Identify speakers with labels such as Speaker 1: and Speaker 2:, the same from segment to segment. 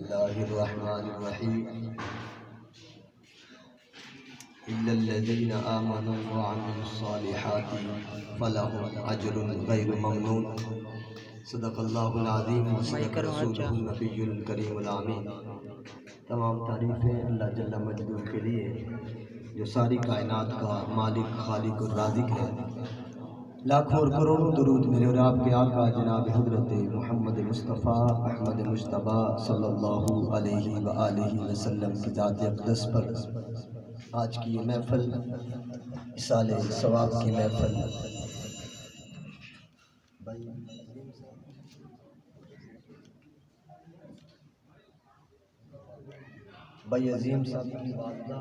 Speaker 1: الله الرحمن الرحيم إلا الذين آمنوا وعملوا الصالحات فلهم أجر غير ممنون صدق اللہ العظیم وصدق رسولہ النبی الکریم الامین۔ تمام تعریفیں اللہ جل مجدہ کے لیے جو ساری کائنات کا مالک خالق اور رازق ہے۔ لاکھوں اور کروڑوں درود میرے اور آپ کے آقا جناب حضرت محمد مصطفیٰ احمد مجتبیٰ صلی اللہ علیہ وآلہ وسلم کی ذات اقدس پر۔ آج کی یہ محفل اصال ثواب کی محفل بھائی عظیم صاحب کی والدہ،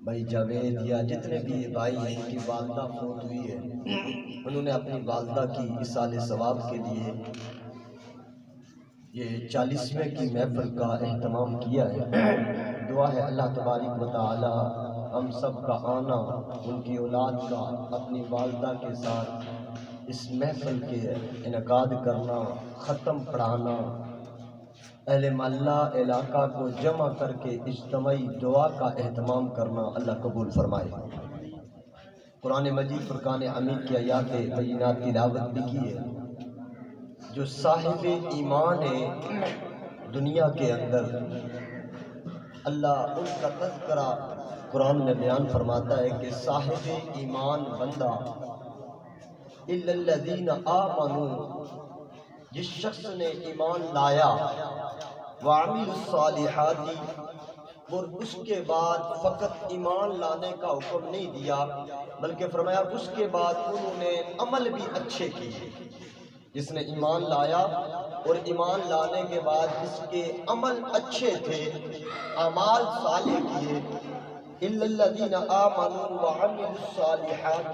Speaker 1: بھائی جاوید یا جتنے بھی بھائی ہیں ان کی والدہ فوت ہوئی ہے، انہوں نے اپنی والدہ کی اصال ثواب کے لیے یہ 40ویں کی محفل کا اہتمام کیا ہے۔ دعا ہے اللہ تبارک و تعالی ہم سب کا آنا، ان کی اولاد کا اپنی والدہ کے ساتھ اس محفل کے انعقاد کرنا، ختم پڑھانا، اہل محلہ علاقہ کو جمع کر کے اجتماعی دعا کا اہتمام کرنا اللہ قبول فرمائے۔ قرآن مجید فرقان حمید کی آیات بینات تلاوت بھی کی ہے۔ جو صاحب ایمان ہے دنیا کے اندر، اللہ ان کا تذکرہ قرآن میں بیان فرماتا ہے کہ صاحب ایمان بندہ الا الذین آمنوا، جس شخص نے ایمان لایا، وعملوا الصالحات، اور اس کے بعد فقط ایمان لانے کا حکم نہیں دیا بلکہ فرمایا اس کے بعد انہوں نے عمل بھی اچھے کیے۔ جس نے ایمان لایا اور ایمان لانے کے بعد اس کے عمل اچھے تھے، اعمال صالح کیے، الا الذین آمنوا وعملوا الصالحات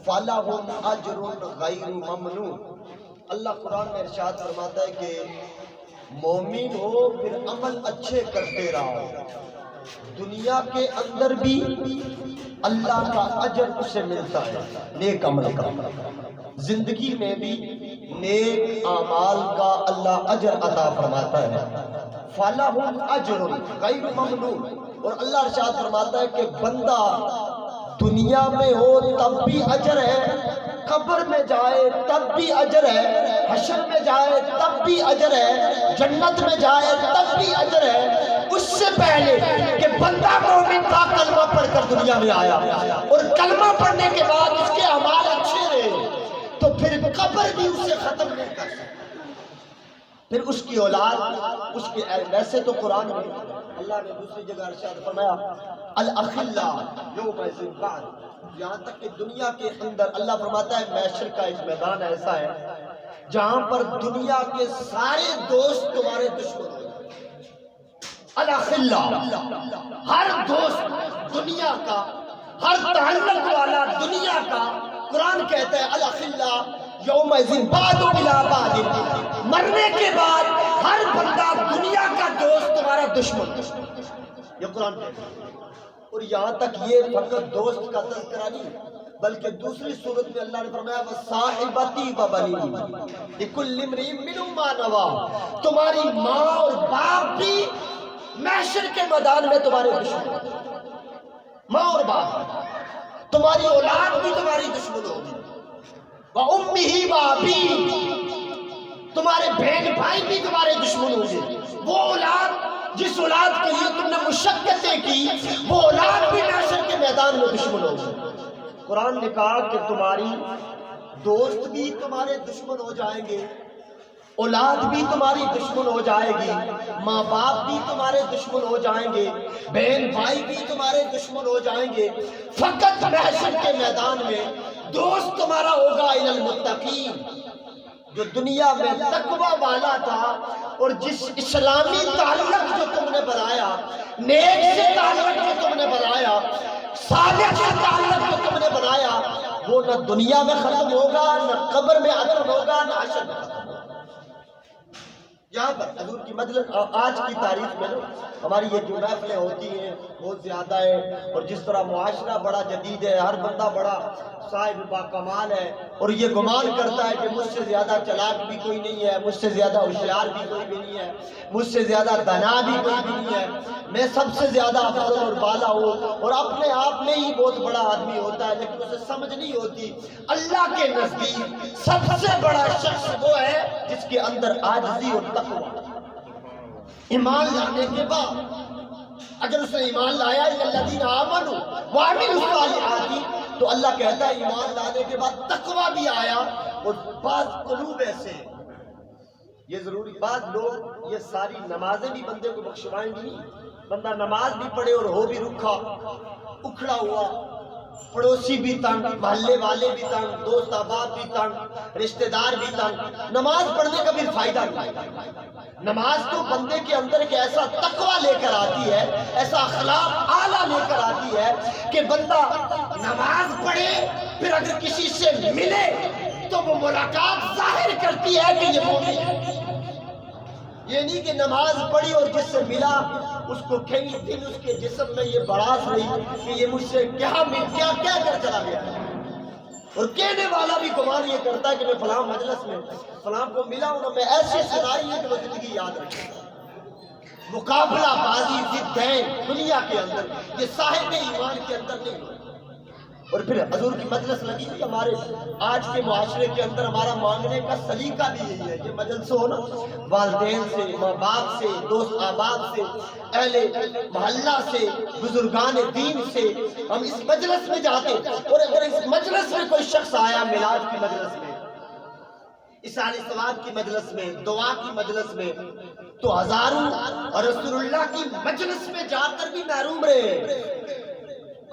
Speaker 1: فلہم اجر غیر ممنون۔ اللہ قرآن میں ارشاد فرماتا ہے کہ مومن ہو پھر عمل اچھے کرتے رہو، دنیا کے اندر بھی اللہ کا اجر اسے ملتا ہے نیک عمل کا، زندگی میں بھی نیک اعمال کا اللہ اجر عطا فرماتا ہے۔ فَلَهُمْ أَجْرٌ غَيْرُ مَمْنُونٍ، اور اللہ ارشاد فرماتا ہے کہ بندہ دنیا میں ہو تب بھی اجر ہے، قبر میں جائے تب بھی اجر ہے، حشر میں جائے تب بھی اجر ہے، جنت میں جائے تب بھی اجر ہے۔ اس سے پہلے کہ بندہ مومن تھا، کلمہ پڑھ کر دنیا میں آیا، اور کلمہ پڑھنے کے بعد اس کے اعمال اچھے رہے تو پھر قبر بھی اسے ختم نہیں کر سکتی، پھر اس کی اولاد اس کے ویسے تو قرآن میں اللہ نے دوسری جگہ ارشاد فرمایا الاخلاء یومئذ بعد، یہاں تک کہ دنیا کے اندر اللہ فرماتا ہے محشر کا ایک میدان ایسا ہے جہاں پر دنیا کے سارے دوست تمہارے دشمن ہیں۔ الاخلاء، ہر دوست دنیا کا، ہر تعلق والا دنیا کا، قرآن کہتا ہے الاخلاء یومئذ بعد بلا بعد، مرنے کے بعد ہر بندہ دنیا کا دوست تمہارا دشمن، یہ قرآن کہتا ہے۔ اور یہاں تک یہ فقط دوست کا تذکرہ نہیں بلکہ دوسری صورت میں اللہ نے فرمایا وصاحبتی وبنی لکل امرئ منہم ما نویٰ، تمہاری ماں اور باپ بھی محشر کے میدان میں تمہارے دشمن، ماں اور باپ، تمہاری اولاد بھی تمہاری دشمن ہوگی، وَأُمِّهِ وَأَبِيهِ، تمہارے بہن بھائی بھی تمہارے دشمن ہوگے۔ وہ اولاد جس اولاد کے لیے تم نے مشقتیں کی، وہ اولاد بھی محشر کے میدان میں دشمن ہوگی۔ قرآن نے کہا کہ تمہاری دوست بھی تمہارے دشمن ہو جائیں گے، اولاد بھی تمہاری دشمن ہو جائے گی، ماں باپ بھی تمہارے دشمن ہو جائیں گے، بہن بھائی بھی تمہارے دشمن ہو جائیں گے، فقط محشر کے میدان میں دوست تمہارا ہوگا الی المتقین، جو دنیا میں تقوی والا تھا اور جس اسلامی تعلق جو تم نے بنایا، نیک سے تعلق جو تم نے بنایا، صالح سے تعلق جو تم نے بنایا، وہ نہ دنیا میں ختم ہوگا، نہ قبر میں ختم ہوگا، نہ حشر میں ختم ہوگا۔ یہاں پر حضور کی مجلس آج کی تاریخ میں ہماری یہ جو محفلیں ہوتی ہیں بہت زیادہ ہے، اور جس طرح معاشرہ بڑا جدید ہے، ہر بندہ بڑا صاحب با کمال ہے، اور یہ گمان کرتا ہے کہ مجھ سے زیادہ چلاک بھی کوئی نہیں ہے، مجھ سے زیادہ ہوشیار بھی کوئی بھی نہیں ہے، مجھ سے زیادہ دانا بھی کوئی بھی نہیں ہے، میں سب سے زیادہ افضل اور بالا ہوں، اور اپنے آپ میں ہی بہت بڑا آدمی ہوتا ہے، لیکن اسے سمجھ نہیں ہوتی اللہ کے نزدیک سب سے بڑا شخص وہ ہے جس کے اندر عاجزی اور تقوی۔ ایمان لانے کے بعد اگر اس نے ایمان لایا الذین آمنوا وعملوا الصالحات، تو اللہ کہتا ہے ایمان لانے کے بعد تقوی بھی آیا۔ اور بعض قلوب ایسے ہیں، یہ ضروری، بعض لوگ یہ ساری نمازیں بھی بندے کو بخشوائیں گی نہیں، بندہ نماز بھی پڑھے اور ہو بھی رکھا اکھڑا ہوا، پڑوسی بھی تنگ، محلے والے بھی تنگ، دوست احباب بھی تنگ، رشتہ دار بھی تنگ، نماز پڑھنے کا بھی فائدہ نہیں۔ نماز تو بندے کے اندر ایک ایسا تقوی لے کر آتی ہے، ایسا اخلاق اعلیٰ لے کر آتی ہے کہ بندہ نماز پڑھے پھر اگر کسی سے ملے تو وہ ملاقات ظاہر کرتی ہے کہ یہ مومن ہے۔ یہ نہیں کہ نماز پڑھی اور جس سے ملا اس کو کئی دن اس کے جسم میں یہ بڑاس رہی کہ یہ مجھ سے کیا کر چلا گیا، اور کہنے والا بھی گمان یہ کرتا ہے کہ میں فلاں مجلس میں فلاں کو ملا ہوں، میں ایسی سنائی ہے کہ وہ زندگی یاد رکھے۔ مقابلہ بازی ضدین دنیا کے اندر، یہ صاحب ایمان کے اندر نہیں ہے۔ اور پھر حضور کی مجلس لگی تھی، ہمارے آج کے معاشرے کے اندر ہمارا مانگنے کا سلیقہ بھی یہی ہے، یہ مجلس ہو نا، والدین سے، ماں باپ سے، دوست احباب سے، اہل محلہ سے، بزرگان دین سے ہم اس مجلس میں جاتے، اور اگر اس مجلس میں کوئی شخص آیا میلاد کی مجلس میں، اصال ثواب کی مجلس میں، دعا کی مجلس میں، تو ہزاروں اور رسول اللہ کی مجلس میں جا کر بھی محروم رہے۔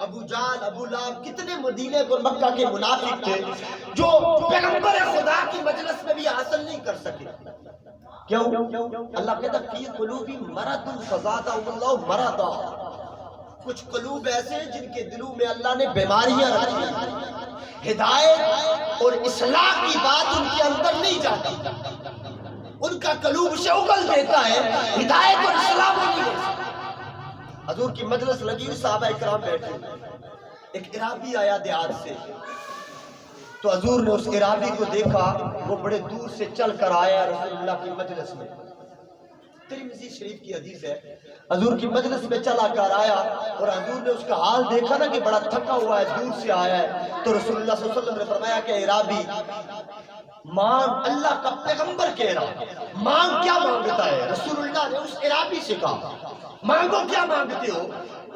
Speaker 1: ابو جہل، ابو لہب، کتنے مدینے اور مکہ کے منافق تھے جو پیغمبر خدا کی مجلس میں بھی حاصل نہیں کر سکے۔ کیوں؟ اللہ کہتا فی قلوبہم مرض فزادہم اللہ مرضا، کچھ قلوب ایسے ہیں جن کے دلوں میں اللہ نے بیماریاں رکھی ہیں، ہدایت اور اصلاح کی بات ان کے اندر نہیں جاتی، ان کا قلوب اسے اگل دیتا ہے، ہدایت اور اصلاح وہ نہیں دے سکتا۔ حضور کی مجلس لگی ہوئی، صحابہ اکرام بیٹھے، ایک عرابی آیا دیہات سے، تو حضور نے اس عرابی کو دیکھا، وہ بڑے دور سے چل کر آیا رسول اللہ کی مجلس میں۔ ترمذی شریف کی حدیث ہے، حضور کی مجلس میں چلا کر آیا اور حضور نے اس کا حال دیکھا نا کہ بڑا تھکا ہوا ہے، دور سے آیا ہے، تو رسول اللہ صلی اللہ علیہ وسلم نے فرمایا کہ عرابی مانگ، اللہ کا پیغمبر کہہ رہا مانگ، کیا مانگتا ہے؟ رسول اللہ نے اس عرابی سے کہا مانگو، کیا مانگتے ہو؟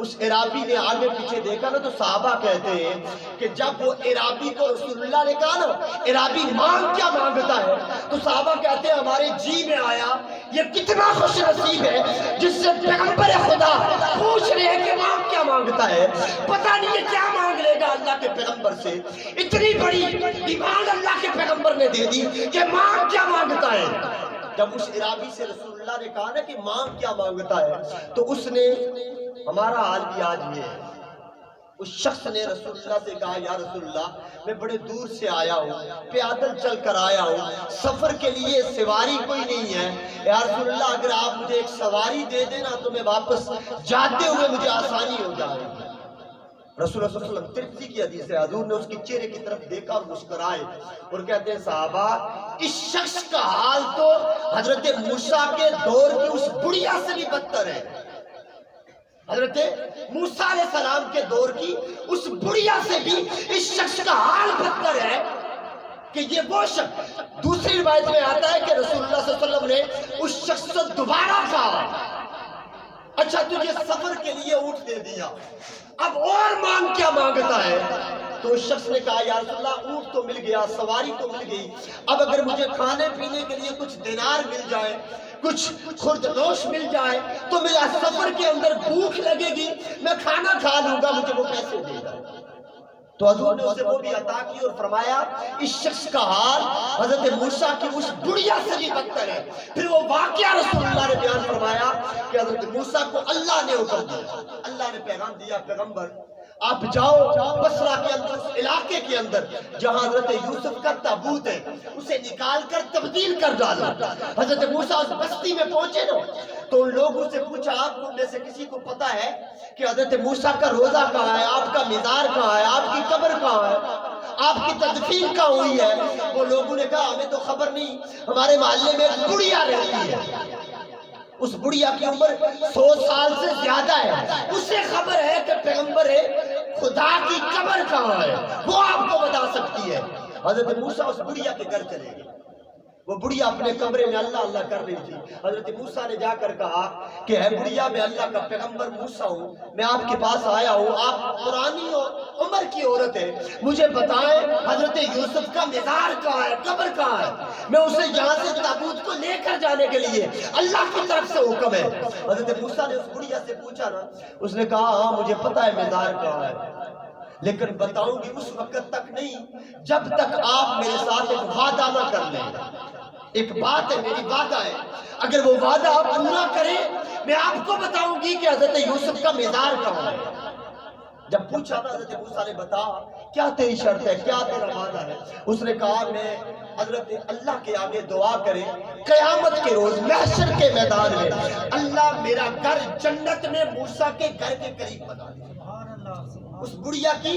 Speaker 1: اس عرابی نے آگے پیچھے دیکھا نا، تو صحابہ کہتے ہیں کہ جب وہ عرابی کو رسول اللہ نے کہا نا عرابی مانگ کیا مانگتا ہے، تو صحابہ کہتے ہیں ہمارے جی میں آیا یہ کتنا خوش نصیب ہے جس سے پیغمبر خدا پوچھ رہے ہیں کہ مانگ کیا مانگتا ہے، پتہ نہیں یہ کیا مانگ لے گا اللہ کے پیغمبر سے۔ اتنی بڑی ڈیمانڈ اللہ کے پیغمبر نے دے دی کہ مانگ کیا مانگتا ہے۔ جب اس عرابی سے رسول اللہ نے کہا نا کہ مانگ کیا مانگتا ہے، تو اس نے، ہمارا حال بھی آج یہ ہے، اس شخص نے رسول اللہ سے کہا یا رسول اللہ میں بڑے دور سے آیا ہوں، پیادل چل کر آیا ہوں، سفر کے لیے سواری کوئی نہیں ہے، یا رسول اللہ اگر آپ مجھے ایک سواری دے دینا تو میں واپس جاتے ہوئے مجھے آسانی ہو جائے۔ رسول اللہ صلی اللہ علیہ وسلم، ترمذی کی حدیث ہے، حضور نے اس کے چہرے کی طرف دیکھا اور مسکرائے اور کہتے ہیں صحابہ اس شخص کا حال تو حضرت موسیٰ کے دور کی اس بڑھیا سے بھی بدتر ہے۔ حضرت موسیٰ علیہ السلام کے دور کی اس بڑھیا سے بھی اس شخص کا حال بدتر ہے کہ یہ وہ شخص، دوسری روایت میں آتا ہے کہ رسول اللہ صلی اللہ علیہ وسلم نے اس شخص سے دوبارہ کہا اچھا تجھے سفر کے لیے اونٹ دے دیا، اب اور مانگ کیا مانگتا ہے؟ تو اس شخص نے کہا یا رسول اللہ اونٹ تو مل گیا، سواری تو مل گئی، اب اگر مجھے کھانے پینے کے لیے کچھ دینار مل جائے، کچھ خردنوش مل جائے تو میرا سفر کے اندر بھوک لگے گی، میں کھانا کھا لوں گا، مجھے وہ پیسے دے گا۔ تو حضور نے اسے وہ بھی عطا کی اور فرمایا اس شخص کا حال حضرت موسیٰ کی اس بڑھیا سے بھی بدتر ہے۔ پھر وہ واقعہ رسول اللہ نے بیان فرمایا کہ حضرت موسیٰ کو اللہ نے حکم دیا، اللہ نے پیغام دیا پیغمبر آپ جاؤ بصرہ کے اندر، اس علاقے کے اندر جہاں حضرت یوسف کا تابوت ہے اسے نکال کر تبدیل کر ڈالو۔ حضرت موسیٰ اس بستی میں پہنچے نا تو ان لوگوں سے پوچھا آپ کو میں سے کسی کو پتا ہے کہ حضرت موسیٰ کا روزہ کہاں ہے، آپ کا مزار کہاں ہے، آپ کی قبر کہاں ہے؟ آپ کی تدفین کہاں ہوئی ہے؟ وہ لوگوں نے کہا ہمیں تو خبر نہیں، ہمارے محلے میں ایک بڑھیا رہتی ہے، اس بڑھیا کی عمر 100 سال سے زیادہ ہے، اسے خبر ہے کہ پیغمبر خدا کی قبر کہاں ہے، وہ آپ کو بتا سکتی ہے۔ حضرت موسیٰ اس بڑھیا کے گھر چلے گئے، وہ بڑھیا اپنے کمرے میں اللہ اللہ کر رہی تھی۔ حضرت موسیٰ نے جا کر کہا کہ اے بڑھیا، میں اللہ کا پیغمبر موسیٰ ہوں، میں آپ کے پاس آیا ہوں، آپ پرانی عمر کی عورت ہے، مجھے بتائیں حضرت یوسف کا مزار کہاں ہے، قبر کہاں ہے، میں اسے یہاں سے تابوت کو لے کر جانے کے لیے اللہ کی طرف سے حکم ہے۔ حضرت موسیٰ نے اس بڑھیا سے پوچھا نا، اس نے کہا ہاں مجھے پتا ہے مزار کہاں ہے، لیکن بتاؤں گی اس وقت تک نہیں جب تک آپ میرے ساتھ ایک وعدہ نہ کر لیں۔ ایک بات ہے، میری وعدہ ہے، اگر وہ وعدہ آپ پورا کریں میں آپ کو بتاؤں گی کہ حضرت یوسف کا مزار کہاں ہے۔ جب پوچھا نا حضرت موسیٰ نے بتا کیا تیری شرط ہے، کیا تیرا وعدہ ہے، اس نے کہا میں حضرت اللہ کے آگے دعا کریں قیامت کے روز محشر کے میدان میں اللہ میرا گھر جنت میں موسیٰ کے گھر کے قریب بنا دے۔ اس بڑھیا کی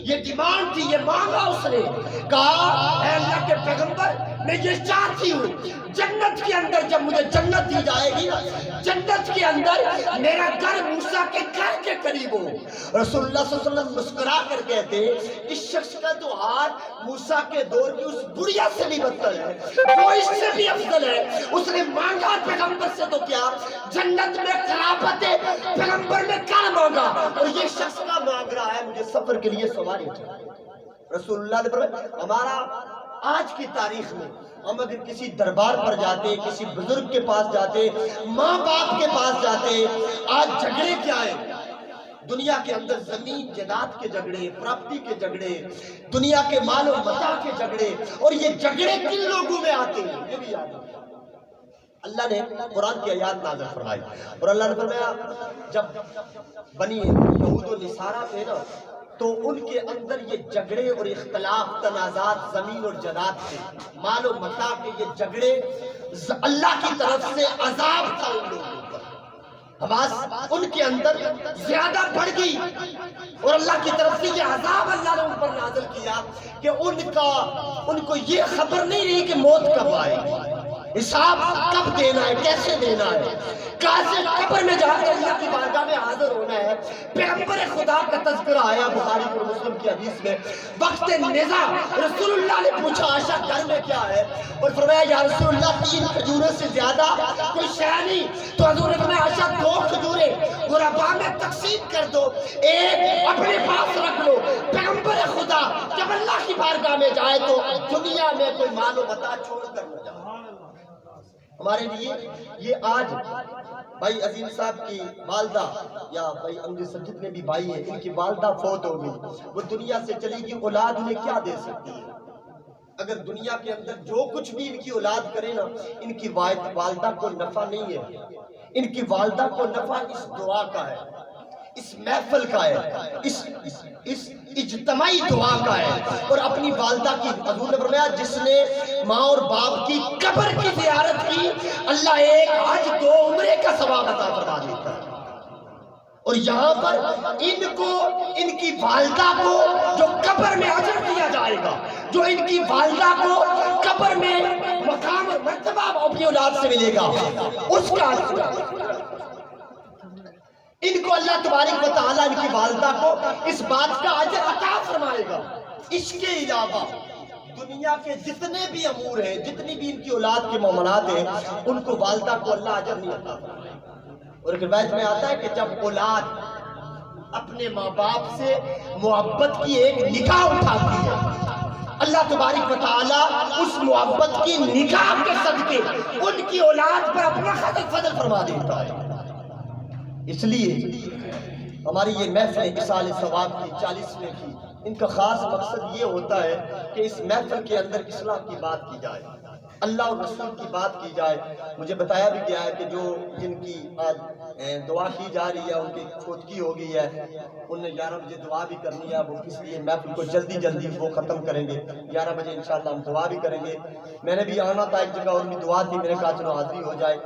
Speaker 1: یہ ڈیمانڈ تھی، یہ مانگا اس نے، کہا اے اللہ کے پیغمبر میں یہ چاہتی ہوں جنت کے اندر جب مجھے جنت دی جائے گی نا، جنت کے اندر میرا گھر موسیٰ کے گھر کے قریب ہو۔ رسول اللہ صلی اللہ علیہ وسلم مسکرا کر کہتے اس شخص کا تو حال موسیٰ کے دور کی اس بڑھیا سے بھی بدتر ہے، وہ اس سے بھی افضل ہے۔ اس نے مانگا پیغمبر سے تو کیا، جنت میں خلافت پیغمبر نے کیا مانگا، اور یہ شخص کا مانگ رہا ہے مجھے سفر کے لیے سواری چاہیے۔ رسول اللہ نے فرمایا ہمارا آج کی تاریخ میں ہم اگر کسی دربار پر جاتے، کسی بزرگ کے پاس جاتے، ماں باپ کے پاس جاتے، آج جھگڑے کیا ہے دنیا کے اندر، زمین جائیداد کے جھگڑے، پراپرٹی کے جھگڑے، دنیا کے مال و متاع کے جھگڑے، اور یہ جھگڑے کن لوگوں میں آتے ہیں یہ بھی یاد ہے۔ اللہ نے قرآن کی آیات نازل فرمائی اور اللہ نے فرمایا جب بنی یہود و نصارہ تھے نا تو ان کے اندر یہ جھگڑے اور اختلاف، تنازعات زمین اور جائیداد تھے، مال و متاع کے یہ جھگڑے، اللہ کی طرف سے عذاب تھا ان لوگوں پر، حماس ان کے اندر زیادہ بڑھ گئی اور اللہ کی طرف سے یہ عذاب اللہ نے ان پر نازل کیا کہ ان کو یہ خبر نہیں رہی کہ موت کب آئے گی، حساب کب دینا ہے، کیسے دینا ہے، کیسے قبر میں جا کر اللہ کی بارگاہ میں حاضر ہونا ہے۔ پیغمبر خدا کا تذکرہ آیا بخاری اور مسلم کی حدیث میں، وقت نزاع رسول اللہ نے پوچھا عائشہ گھر میں کیا ہے، اور فرمایا یا رسول اللہ 3 کھجوروں سے زیادہ کوئی شے نہیں، تو حضور نے فرمایا عائشہ 2 کھجوریں غرباء میں تقسیم کر دو، ایک اپنے پاس رکھ لو۔ پیغمبر خدا جب اللہ کی بارگاہ میں جائے تو دنیا میں کوئی مال و متاع چھوڑ کر نہ جائے۔ ہمارے لیے یہ آج بھائی عظیم صاحب کی والدہ یا بھائی امجد سب جتنے بھی بھائی ہیں ان کی والدہ فوت ہو گئی، وہ دنیا سے چلی گئی، اولاد انہیں کیا دے سکتی ہے؟ اگر دنیا کے اندر جو کچھ بھی ان کی اولاد کرے نا، ان کی والدہ کو نفع نہیں ہے، ان کی والدہ کو نفع اس دعا کا ہے، اس محفل کا ہے، اس اجتماعی دعا کا ہے، اور اپنی والدہ کی حضور نے فرمایا جس نے ماں اور باپ کی قبر کی زیارت کی اللہ ایک حج 2 عمرے کا ثواب عطا فرما دیتا ہے۔ اور یہاں پر ان کی والدہ کو جو قبر میں اجر دیا جائے گا، جو ان کی والدہ کو قبر میں مقام اور مرتبہ اپنی اولاد سے ملے گا، اس کا ان کو اللہ تبارک و تعالیٰ ان کی والدہ کو اس بات کا اجر عطا فرمائے گا۔ اس کے علاوہ دنیا کے جتنے بھی امور ہیں، جتنی بھی ان کی اولاد کے معاملات ہیں، ان کو والدہ کو اللہ اجر نہیں عطا فرمائے گا۔ اور ایک روایت میں آتا ہے کہ جب اولاد اپنے ماں باپ سے محبت کی ایک نگاہ اٹھاتی ہے، اللہ تبارک و تعالیٰ اس محبت کی نگاہ کے صدقے ان کی اولاد پر اپنا فضل فرما دیتا ہے۔ اس لیے ہماری یہ محفل اصال ثواب کی 40ویں کی ان کا خاص مقصد یہ ہوتا ہے کہ اس محفل کے اندر اصلاح کی بات کی جائے، اللہ اور رسول کی بات کی جائے۔ مجھے بتایا بھی گیا ہے کہ جن کی آج دعا کی جا رہی ہے، ان کی فوتگی ہو گئی ہے، انہوں نے 11 بجے دعا بھی کرنی ہے، وہ اس لیے محفل کو جلدی وہ ختم کریں گے، 11 بجے انشاءاللہ ہم دعا بھی کریں گے۔ میں نے بھی آنا تھا ایک جگہ، ان کی دعا تھی، میں نے کہا چلو حاضری ہو جائے،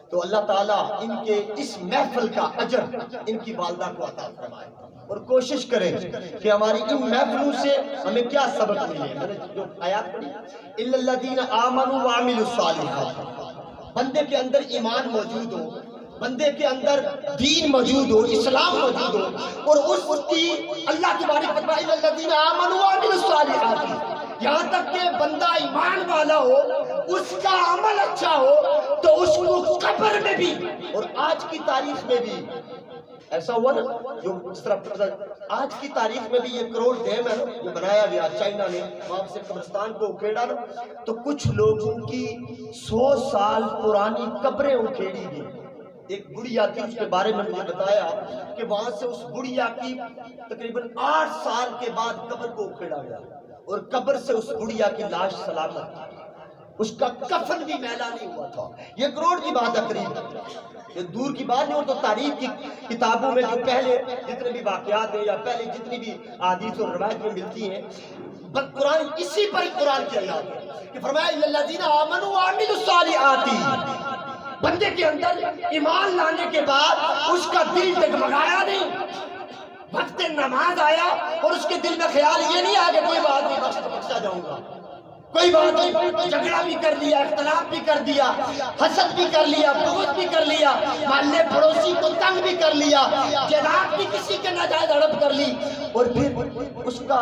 Speaker 1: تو اللہ تعالیٰ ان کے اس محفل کا اجر ان کی والدہ کو عطا فرمائے۔ اور کوشش کریں کہ ہماری ان محفلوں سے ہمیں کیا سبق ملے. میں نے جو آیات پڑھی الا الذین آمنوا وعملوا الصالحات، بندے کے اندر ایمان موجود ہو، بندے کے اندر دین موجود ہو، اسلام موجود ہو، اور اس کی اللہ تبارک و تعالی الا الذین آمنوا وعملوا الصالحات، یہاں تک کہ بندہ ایمان والا ہو، اس کا عمل اچھا ہو تو اس کو قبر میں بھی اور آج کی تاریخ میں بھی ایسا ہوا نا جو اس طرح آج کی تاریخ میں بھی یہ کروڑ ڈیم ہے جو بنایا گیا چائنا نے، وہاں سے قبرستان کو اکھیڑا نا تو کچھ لوگوں کی 100 سال پرانی قبریں اکھیڑی گئی. ایک گڑیا تھی، اس کے بارے میں مجھے بتایا کہ وہاں سے اس گڑیا کی تقریباً 8 سال کے بعد قبر کو اکھیڑا گیا اور قبر سے اس گڑیا کی لاش سلامت تھی، اس کا کفن بھی میلا نہیں ہوا تھا. یہ کروڑ کی بات ہے، قریب یہ دور کی بات نہیں. اور تو تاریخ کی کتابوں میں جو پہلے جتنے بھی واقعات ہیں یا پہلے جتنی بھی احادیث اور روایت میں ملتی ہیں، قرآن اسی پر قرآن کی آیات ہے کہ فرمایا الا الذین آمنوا وعملوا الصالحات، بندے کے اندر ایمان لانے کے بعد اس کا دل ڈگمگایا نہیں، وقت نماز آیا اور اس کے دل میں خیال یہ نہیں آیا کہ کوئی بات نہیں بخشا جاؤں گا، کوئی بات نہیں، جھگڑا بھی کر لیا، اختلاف بھی کر دیا، حسد بھی کر لیا، بغض بھی کر لیا، محلے پڑوسی کو تنگ بھی کر لیا، جائیداد بھی کسی کے ناجائز ہڑپ کر لی، اور پھر اس کا